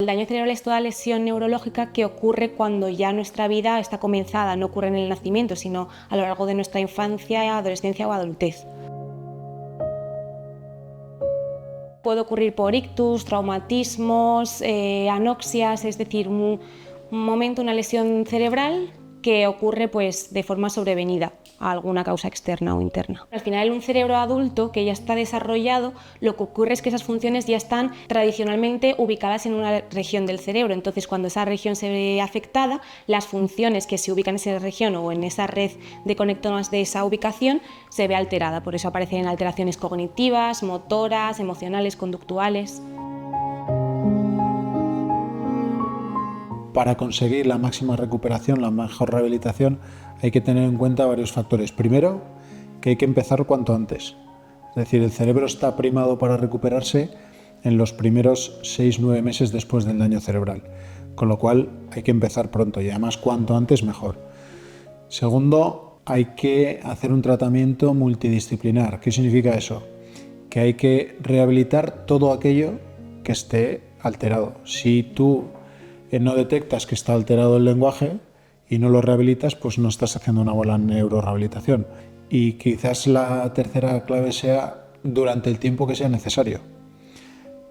El daño cerebral es toda lesión neurológica que ocurre cuando ya nuestra vida está comenzada, no ocurre en el nacimiento, sino a lo largo de nuestra infancia, adolescencia o adultez. Puede ocurrir por ictus, traumatismos, anoxias, es decir, un momento, una lesión cerebral que ocurre pues, de forma sobrevenida a alguna causa externa o interna. Al final, en un cerebro adulto que ya está desarrollado, lo que ocurre es que esas funciones ya están tradicionalmente ubicadas en una región del cerebro. Entonces, cuando esa región se ve afectada, las funciones que se ubican en esa región o en esa red de conectomas de esa ubicación se ve alterada. Por eso aparecen alteraciones cognitivas, motoras, emocionales, conductuales. Para conseguir la máxima recuperación, la mejor rehabilitación, hay que tener en cuenta varios factores. Primero, que hay que empezar cuanto antes. Es decir, el cerebro está primado para recuperarse en los primeros 6-9 meses después del daño cerebral, con lo cual hay que empezar pronto y además cuanto antes mejor. Segundo, hay que hacer un tratamiento multidisciplinar. ¿Qué significa eso? Que hay que rehabilitar todo aquello que esté alterado. Si tú no detectas que está alterado el lenguaje y no lo rehabilitas, pues no estás haciendo una buena neurorehabilitación. Y quizás la tercera clave sea durante el tiempo que sea necesario.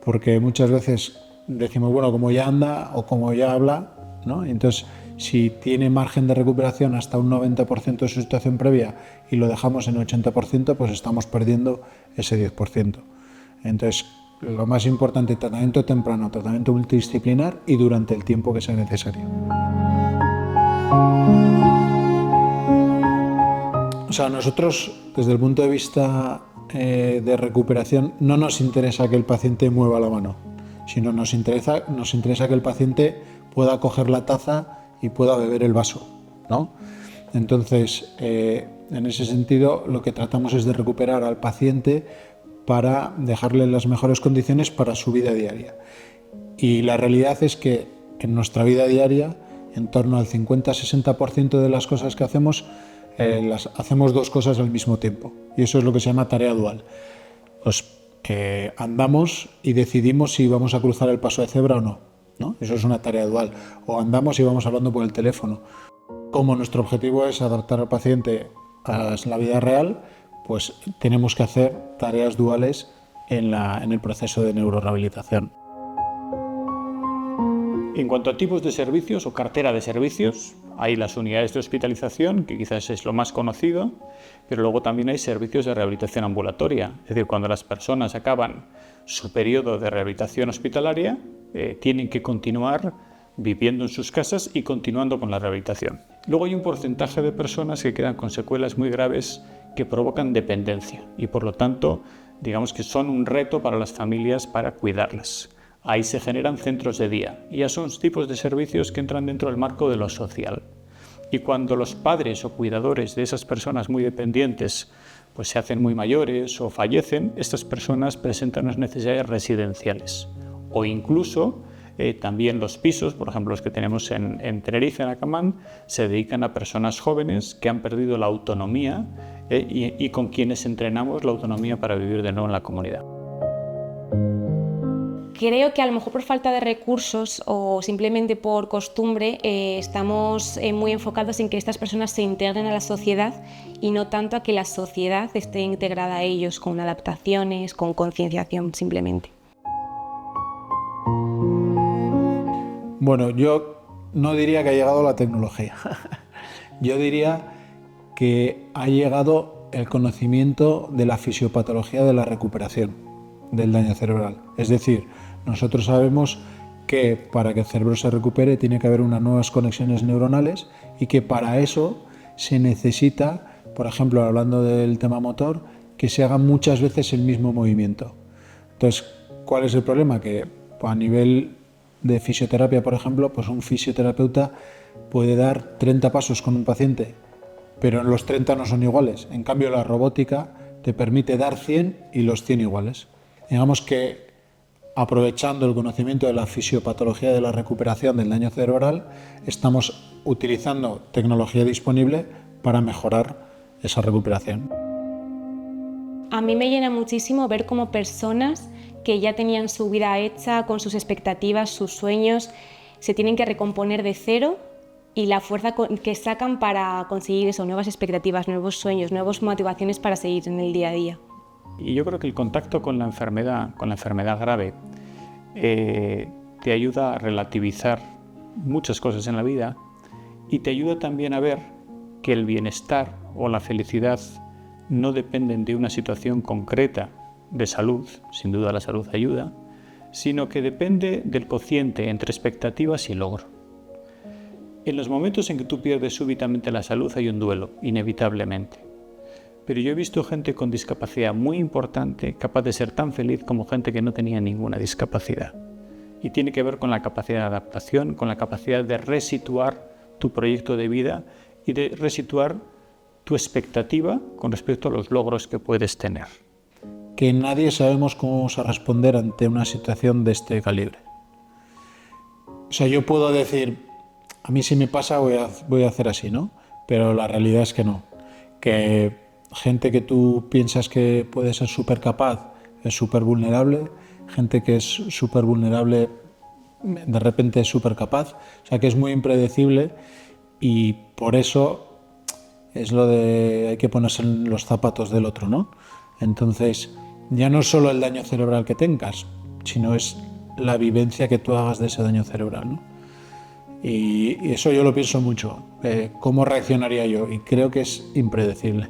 Porque muchas veces decimos, bueno, como ya anda o como ya habla, ¿no? Entonces, si tiene margen de recuperación hasta un 90% de su situación previa y lo dejamos en 80%, pues estamos perdiendo ese 10%. Entonces, lo más importante, tratamiento temprano, tratamiento multidisciplinar y durante el tiempo que sea necesario. O sea, nosotros, desde el punto de vista de recuperación, no nos interesa que el paciente mueva la mano, sino nos interesa que el paciente pueda coger la taza y pueda beber el vaso, ¿no? Entonces, en ese sentido, lo que tratamos es de recuperar al paciente para dejarle las mejores condiciones para su vida diaria. Y la realidad es que en nuestra vida diaria, en torno al 50-60% de las cosas que hacemos, las hacemos dos cosas al mismo tiempo. Y eso es lo que se llama tarea dual. Pues andamos y decidimos si vamos a cruzar el paso de cebra o no, ¿no? Eso es una tarea dual. O andamos y vamos hablando por el teléfono. Como nuestro objetivo es adaptar al paciente a la vida real, pues tenemos que hacer tareas duales en el proceso de neurorehabilitación. En cuanto a tipos de servicios o cartera de servicios, hay las unidades de hospitalización, que quizás es lo más conocido, pero luego también hay servicios de rehabilitación ambulatoria. Es decir, cuando las personas acaban su periodo de rehabilitación hospitalaria, tienen que continuar viviendo en sus casas y continuando con la rehabilitación. Luego hay un porcentaje de personas que quedan con secuelas muy graves que provocan dependencia y por lo tanto digamos que son un reto para las familias para cuidarlas. Ahí se generan centros de día y ya son tipos de servicios que entran dentro del marco de lo social. Y cuando los padres o cuidadores de esas personas muy dependientes pues se hacen muy mayores o fallecen, estas personas presentan unas necesidades residenciales o incluso también los pisos, por ejemplo los que tenemos en Tenerife, en Acamán, se dedican a personas jóvenes que han perdido la autonomía y con quienes entrenamos la autonomía para vivir de nuevo en la comunidad. Creo que a lo mejor por falta de recursos o simplemente por costumbre estamos muy enfocados en que estas personas se integren a la sociedad y no tanto a que la sociedad esté integrada a ellos con adaptaciones, con concienciación simplemente. Bueno, yo no diría que ha llegado la tecnología. Yo diría que ha llegado el conocimiento de la fisiopatología de la recuperación del daño cerebral. Es decir, nosotros sabemos que para que el cerebro se recupere tiene que haber unas nuevas conexiones neuronales y que para eso se necesita, por ejemplo, hablando del tema motor, que se haga muchas veces el mismo movimiento. Entonces, ¿cuál es el problema? Que a nivel de fisioterapia, por ejemplo, pues un fisioterapeuta puede dar 30 pasos con un paciente, pero los 30 no son iguales. En cambio, la robótica te permite dar 100 y los 100 iguales. Digamos que aprovechando el conocimiento de la fisiopatología de la recuperación del daño cerebral, estamos utilizando tecnología disponible para mejorar esa recuperación. A mí me llena muchísimo ver cómo personas que ya tenían su vida hecha, con sus expectativas, sus sueños, se tienen que recomponer de cero y la fuerza que sacan para conseguir eso, nuevas expectativas, nuevos sueños, nuevas motivaciones para seguir en el día a día. Y yo creo que el contacto con la enfermedad grave, te ayuda a relativizar muchas cosas en la vida y te ayuda también a ver que el bienestar o la felicidad no dependen de una situación concreta de salud, sin duda la salud ayuda, sino que depende del cociente entre expectativas y logro. En los momentos en que tú pierdes súbitamente la salud hay un duelo, inevitablemente. Pero yo he visto gente con discapacidad muy importante capaz de ser tan feliz como gente que no tenía ninguna discapacidad. Y tiene que ver con la capacidad de adaptación, con la capacidad de resituar tu proyecto de vida y de resituar tu expectativa con respecto a los logros que puedes tener. Que nadie sabemos cómo vamos a responder ante una situación de este calibre. O sea, yo puedo decir, a mí si me pasa voy a hacer así, ¿no? Pero la realidad es que no. Que gente que tú piensas que puede ser súper capaz es súper vulnerable, gente que es súper vulnerable de repente es súper capaz, o sea que es muy impredecible y por eso es lo de hay que ponerse en los zapatos del otro, ¿no? Entonces, ya no es solo el daño cerebral que tengas, sino es la vivencia que tú hagas de ese daño cerebral, ¿no? Y eso yo lo pienso mucho, cómo reaccionaría yo, y creo que es impredecible.